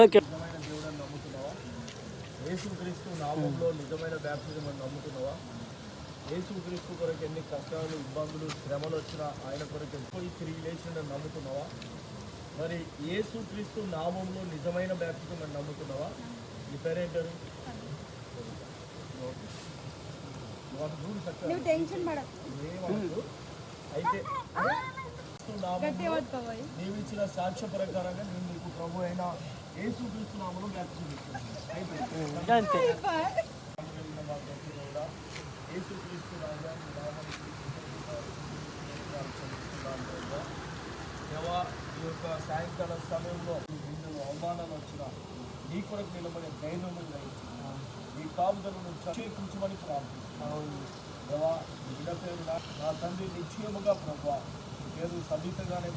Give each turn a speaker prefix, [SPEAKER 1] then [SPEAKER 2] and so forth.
[SPEAKER 1] Okay.
[SPEAKER 2] నిజమైన దేవుడని నమ్ముతున్నావా? యేసుక్రీస్తు నామంలో నిజమైన బ్యాప్టిజం అని నమ్ముతున్నావా? యేసుక్రీస్తు కొరకు ఎన్ని కష్టాలు, ఇబ్బందులు, శ్రమలు వచ్చినా ఆయన కొరకు పోయి తిరిగి లేచిండని నమ్ముతున్నావా? మరి యేసుక్రీస్తు నామంలో నిజమైన బ్యాప్టిజం అని నమ్ముతున్నావా? నీ పేరేంటారు? అయితే నీవిచ్చిన సాక్ష్య ప్రకారంగా నేను నీకు ప్రభు అయిన యేసుక్రీస్తు నామములో బ్యాప్టిజం ఇస్తున్నాను. యేసుక్రీస్తు రాజా దేవా, ఈ యొక్క సాయంకాల సమయంలో నిన్ను అవమానాలు వచ్చిన నీ కొరకు నిలబడే ధైర్యం నీ కాపుదలను చేకూర్చమని ప్రార్థిస్తున్నాను. దేవా, బిడ్డ పేరు నా తండ్రి నిశ్చయముగా ప్రభు పేరు సభితగానే